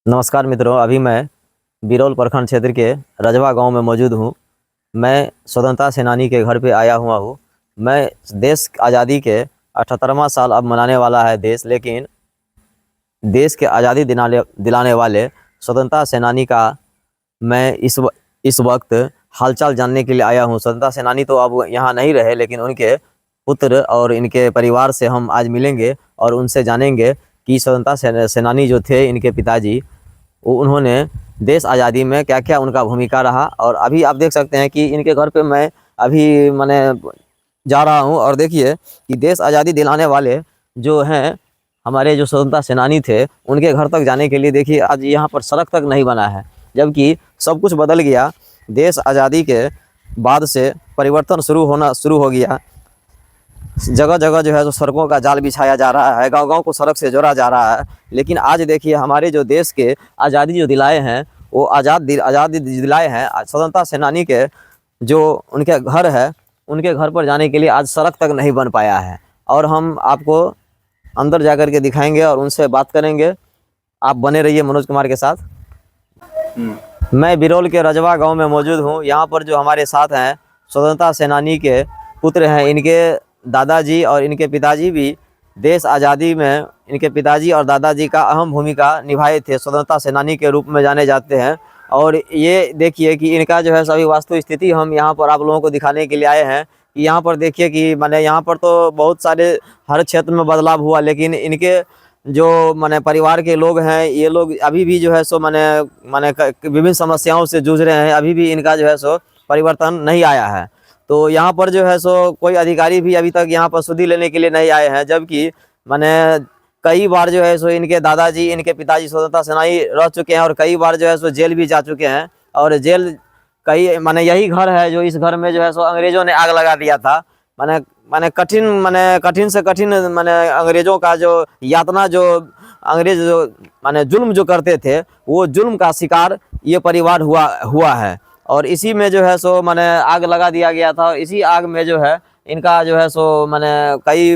नमस्कार मित्रों, अभी मैं बिरौल प्रखंड क्षेत्र के रजवा गांव में मौजूद हूं। मैं स्वतंत्रता सेनानी के घर पे आया हुआ हूं। मैं देश आज़ादी के 78वां साल अब मनाने वाला है देश, लेकिन देश के आज़ादी दिलाने वाले स्वतंत्रता सेनानी का मैं इस वक्त हालचाल जानने के लिए आया हूं। स्वतंत्रता सेनानी तो अब यहाँ नहीं रहे, लेकिन उनके पुत्र और इनके परिवार से हम आज मिलेंगे और उनसे जानेंगे कि स्वतंत्रता सेनानी जो थे, इनके पिताजी, उन्होंने देश आज़ादी में क्या क्या उनका भूमिका रहा। और अभी आप देख सकते हैं कि इनके घर पे मैं अभी मैंने जा रहा हूं और देखिए कि देश आज़ादी दिलाने वाले जो हैं, हमारे जो स्वतंत्रता सेनानी थे, उनके घर तक जाने के लिए देखिए आज यहाँ पर सड़क तक नहीं बना है, जबकि सब कुछ बदल गया। देश आज़ादी के बाद से परिवर्तन शुरू हो गया। जगह जगह जो है तो सड़कों का जाल बिछाया जा रहा है, गांव गांव को सड़क से जोड़ा जा रहा है। लेकिन आज देखिए हमारे जो देश के आज़ादी जो दिलाए हैं, वो आज़ादी दिलाए हैं स्वतंत्रता सेनानी के जो उनके घर है, उनके घर पर जाने के लिए आज सड़क तक नहीं बन पाया है। और हम आपको अंदर जाकर के दिखाएंगे और उनसे बात करेंगे। आप बने रहिए मनोज कुमार के साथ। मैं बिरौल के रजवा गाँव में मौजूद हूँ। यहाँ पर जो हमारे साथ हैं स्वतंत्रता सेनानी के पुत्र हैं, इनके दादाजी और इनके पिताजी भी देश आज़ादी में इनके पिताजी और दादाजी का अहम भूमिका निभाए थे, स्वतंत्रता सेनानी के रूप में जाने जाते हैं। और ये देखिए कि इनका जो है सभी वास्तु स्थिति हम यहाँ पर आप लोगों को दिखाने के लिए आए हैं कि यहाँ पर देखिए कि माने यहाँ पर तो बहुत सारे हर क्षेत्र में बदलाव हुआ, लेकिन इनके जो माने परिवार के लोग हैं, ये लोग अभी भी जो है सो माने विभिन्न समस्याओं से जूझ रहे हैं। अभी भी इनका जो है सो परिवर्तन नहीं आया है। तो यहाँ पर जो है सो कोई अधिकारी भी अभी तक यहाँ पर सुधि लेने के लिए नहीं आए हैं, जबकि माने कई बार जो है सो इनके दादाजी, इनके पिताजी स्वतंत्रता सेनानी रह चुके हैं और कई बार जो है सो जेल भी जा चुके हैं। और जेल कई माने यही घर है जो इस घर में जो है सो अंग्रेजों ने आग लगा दिया था। माने कठिन से कठिन माने अंग्रेजों का जो यातना, जो अंग्रेज जो माने जुल्म जो करते थे, वो जुल्म का शिकार ये परिवार हुआ है। और इसी में जो है सो माने आग लगा दिया गया था। इसी आग में जो है इनका जो है सो माने कई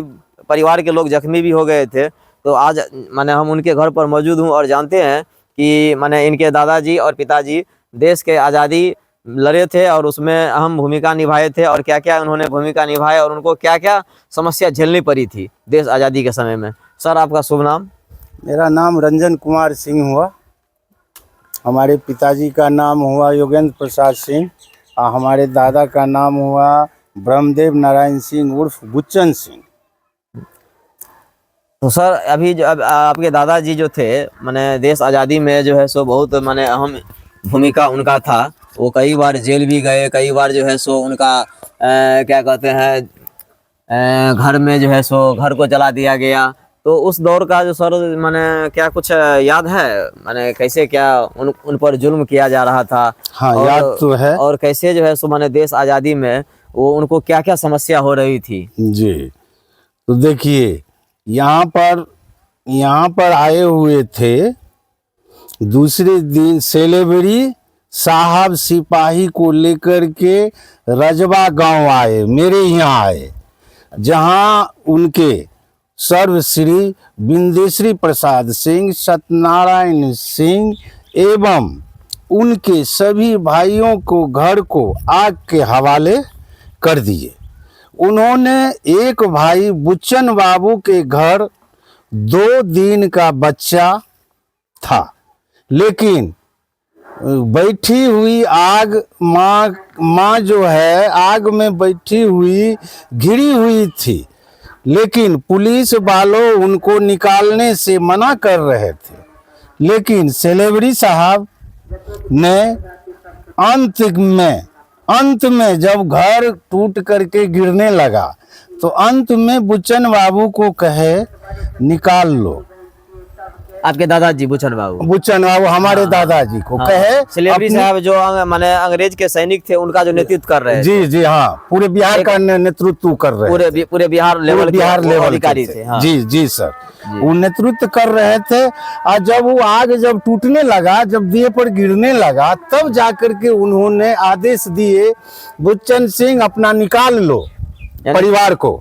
परिवार के लोग जख्मी भी हो गए थे। तो आज माने हम उनके घर पर मौजूद हूँ और जानते हैं कि माने इनके दादाजी और पिताजी देश के आज़ादी लड़े थे और उसमें अहम भूमिका निभाए थे, और क्या क्या उन्होंने भूमिका निभाए और उनको क्या क्या समस्या झेलनी पड़ी थी देश आज़ादी के समय में। सर, आपका शुभ नाम? मेरा नाम रंजन कुमार सिंह हुआ। हमारे पिताजी का नाम हुआ योगेंद्र प्रसाद सिंह और हमारे दादा का नाम हुआ ब्रह्मदेव नारायण सिंह उर्फ बुच्चन सिंह। तो सर, अभी जो आपके दादाजी जो थे, माने देश आज़ादी में जो है सो बहुत माने अहम भूमिका उनका था। वो कई बार जेल भी गए, कई बार जो है सो उनका क्या कहते हैं घर में जो है सो घर को जला दिया गया। तो उस दौर का जो सर माने क्या कुछ याद है, माने कैसे क्या उन पर जुल्म किया जा रहा था? हाँ, याद तो है। और कैसे जो है सो माने देश आज़ादी में वो उनको क्या क्या समस्या हो रही थी? जी, तो देखिए यहाँ पर आए हुए थे। दूसरे दिन सेलेबरी साहब सिपाही को लेकर के रजवा गांव आए, मेरे यहाँ आए, जहाँ उनके सर्वश्री बिंदेश्वरी प्रसाद सिंह, सत्यनारायण सिंह एवं उनके सभी भाइयों को घर को आग के हवाले कर दिए। उन्होंने एक भाई बुच्चन बाबू के घर 2 दिन का बच्चा था, लेकिन बैठी हुई आग माँ जो है आग में बैठी हुई घिरी हुई थी, लेकिन पुलिस वालों उनको निकालने से मना कर रहे थे। लेकिन सेलेबरी साहब ने अंत में जब घर टूट करके गिरने लगा, तो अंत में बुच्चन बाबू को कहे निकाल लो। आपके दादाजी बुच्चन बाबू हमारे दादाजी को कहे। सेलेबरी साहब जो माने अंग्रेज के सैनिक थे, उनका जो नेतृत्व कर रहे थे। जी जी, हाँ, पूरे बिहार का नेतृत्व कर रहे, पूरे बिहार लेवल अधिकारी थे। हाँ। जी जी सर, वो नेतृत्व कर रहे थे। और जब वो आग जब टूटने लगा, जब देह पर गिरने लगा, तब जाकर के उन्होंने आदेश दिए बुच्चन सिंह अपना निकाल लो परिवार को।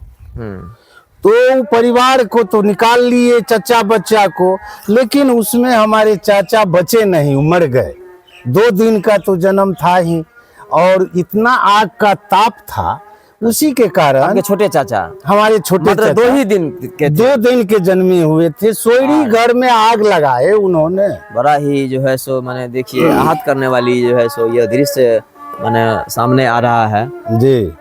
तो परिवार को तो निकाल लिए, चचा बच्चा को, लेकिन उसमें हमारे चाचा बचे नहीं, मर गए। 2 दिन का तो जन्म था ही, और इतना आग का ताप था, उसी के कारण आपके छोटे चाचा हमारे छोटे मतलब चाचा 2 ही दिन के थे। 2 दिन के जन्मे हुए थे। सोयरी घर में आग लगाए उन्होंने। बड़ा ही जो है सो मैंने देखिए आहत करने वाली जो है सो यह दृश्य मैंने सामने आ रहा है। जी,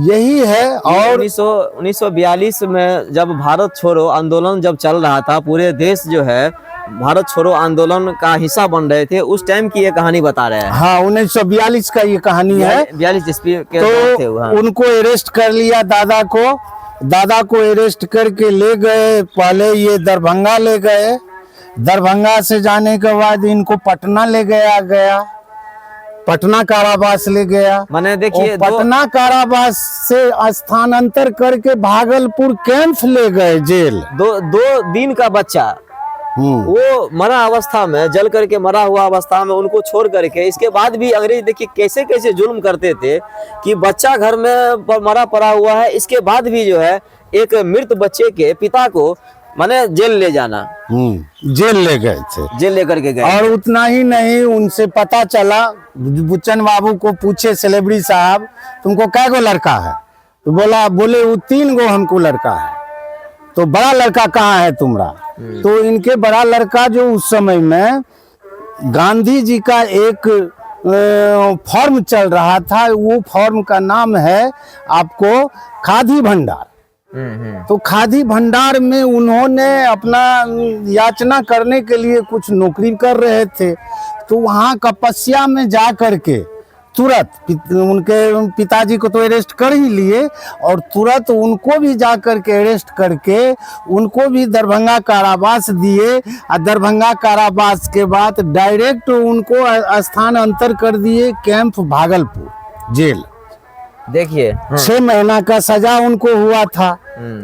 यही है। और 1942 में जब भारत छोड़ो आंदोलन जब चल रहा था, पूरे देश जो है भारत छोड़ो आंदोलन का हिस्सा बन रहे थे, उस टाइम की ये कहानी बता रहे हैं। हाँ, 1942 का ये कहानी है। 42 ईस्वी के दौरान थे वो, तो हाँ। उनको अरेस्ट कर लिया, दादा को अरेस्ट करके ले गए। पहले ये दरभंगा ले गए, दरभंगा से जाने के बाद इनको पटना ले गया, पटना कारावास ले गया। मैंने देखिए और पटना कारावास से स्थानांतर करके भागलपुर कैंप ले गए, जेल। दो दिन का बच्चा वो मरा अवस्था में, जल करके मरा हुआ अवस्था में उनको छोड़ करके, इसके बाद भी अंग्रेज देखिए कैसे कैसे जुल्म करते थे कि बच्चा घर में मरा पड़ा हुआ है, इसके बाद भी जो है एक मृत बच्चे के पिता को माने जेल ले जाना, जेल ले गए थे, जेल लेकर के गए। और उतना ही नहीं, उनसे पता चला, बुच्चन बाबू को पूछे सेलेब्रिटी साहब तुमको कै गो लड़का है, तो बोले वो 3 गो हमको लड़का है। तो बड़ा लड़का कहाँ है तुम्हारा? तो इनके बड़ा लड़का जो उस समय में गांधी जी का एक फॉर्म चल रहा था, वो फॉर्म का नाम है आपको खादी भंडार। तो खादी भंडार में उन्होंने अपना याचना करने के लिए कुछ नौकरी कर रहे थे, तो वहाँ तपस्या में जा करके तुरंत उनके पिताजी को तो अरेस्ट कर ही लिए, और तुरंत उनको भी जा करके अरेस्ट करके उनको भी दरभंगा कारावास दिए। और दरभंगा कारावास के बाद डायरेक्ट उनको स्थानांतर कर दिए कैंप भागलपुर जेल। देखिए 6 महीना का सजा उनको हुआ था।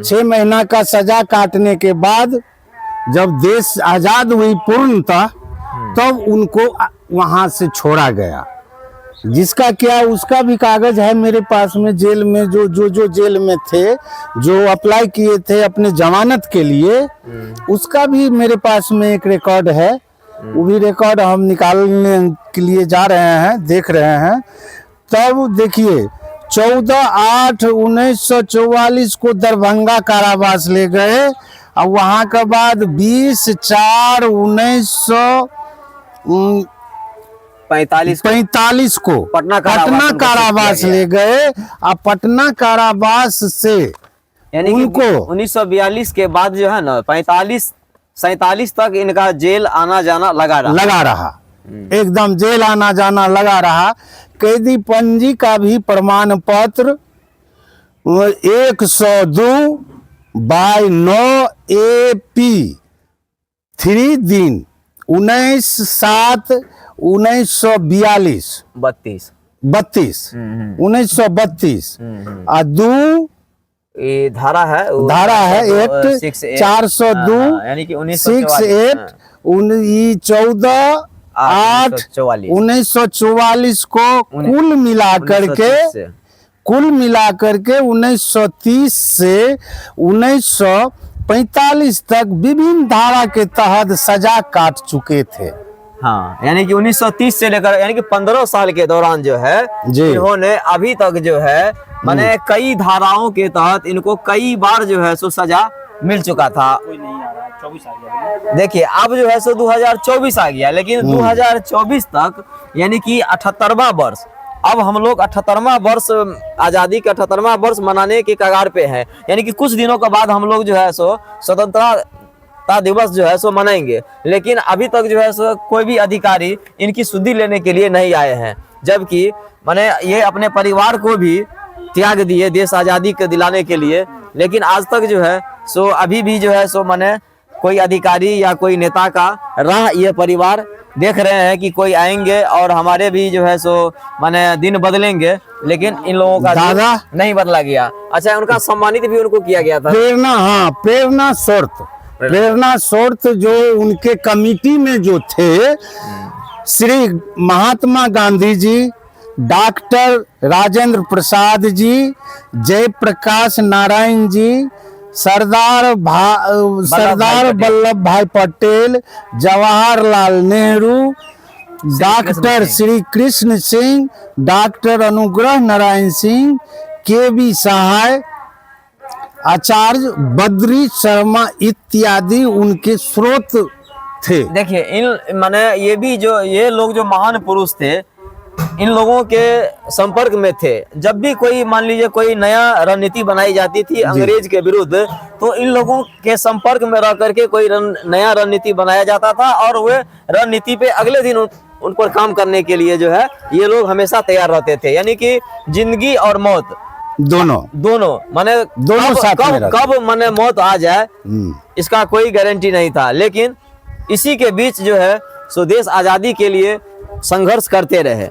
6 महीना का सजा काटने के बाद जब देश आजाद हुई पूर्णतः, तब उनको वहां से छोड़ा गया। जिसका क्या उसका भी कागज है मेरे पास में, जेल में जो जेल में थे, जो अप्लाई किए थे अपने जमानत के लिए, उसका भी मेरे पास में एक रिकॉर्ड है। वो भी रिकॉर्ड हम निकालने के लिए जा रहे हैं, देख रहे हैं। तब देखिए 14/8/1944 को दरभंगा कारावास ले गए, और वहां के बाद 20/4/1945 को पटना कारावास ले गए। और पटना कारावास से यानी उनको 1942 के बाद जो है ना 45-47 तक इनका जेल आना जाना लगा रहा। एकदम जेल आना जाना लगा रहा। कैदी पंजी का भी प्रमाण पत्र 102/9 AP 3 दिन 19/7/1942 1932 और 2 ये धारा है एक्ट 402 यानी कि 68 14/8/1944 को कुल मिला करके 1930 से 1945 तक विभिन्न धारा के तहत सजा काट चुके थे। हाँ, यानी कि 1930 से लेकर यानी कि 15 साल के दौरान जो है इन्होंने अभी तक जो है माने कई धाराओं के तहत इनको कई बार जो है सो सजा मिल चुका था। कोई नहीं आ रहा, 24 आ गया। देखिए अब जो है सो 2024 आ गया, लेकिन 2024 तक यानी कि 78वां वर्ष, अब हम लोग 78वां वर्ष आजादी का 78वां वर्ष मनाने के कगार पे हैं। यानी कि कुछ दिनों के बाद हम लोग जो है सो स्वतंत्रता दिवस जो है सो मनाएंगे, लेकिन अभी तक जो है सो कोई भी अधिकारी इनकी सुधि लेने के लिए नहीं आए हैं, जबकि माने ये अपने परिवार को भी त्याग दिए देश आजादी के दिलाने के लिए, लेकिन आज तक जो है सो अभी भी जो है सो माने कोई अधिकारी या कोई नेता का राह ये परिवार देख रहे हैं कि कोई आएंगे और हमारे भी जो है सो माने दिन बदलेंगे, लेकिन इन लोगों का दादा नहीं बदला गया। अच्छा, उनका सम्मानित भी उनको किया गया था। प्रेरणा शोर्त जो उनके कमिटी में जो थे, श्री महात्मा गांधी जी, डॉक्टर राजेंद्र प्रसाद जी, जयप्रकाश नारायण जी, सरदार वल्लभ भाई Patel, Jawaharlal Nehru, doctor Shri Krishna Singh, doctor Anugrah Narayan Singh, KB. सहाय, आचार्य बद्री शर्मा इत्यादि उनके स्रोत थे। देखिए इन माने ये लोग जो महान पुरुष थे, इन लोगों के संपर्क में थे। जब भी कोई मान लीजिए कोई नया रणनीति बनाई जाती थी अंग्रेज के विरुद्ध, तो इन लोगों के संपर्क में रह करके कोई नया रणनीति बनाया जाता था, और वे रणनीति पे अगले दिन उन पर काम करने के लिए जो है ये लोग हमेशा तैयार रहते थे। यानी कि जिंदगी और मौत दोनों माने कब माने मौत आ जाए इसका कोई गारंटी नहीं था, लेकिन इसी के बीच जो है सो देश आजादी के लिए संघर्ष करते रहे।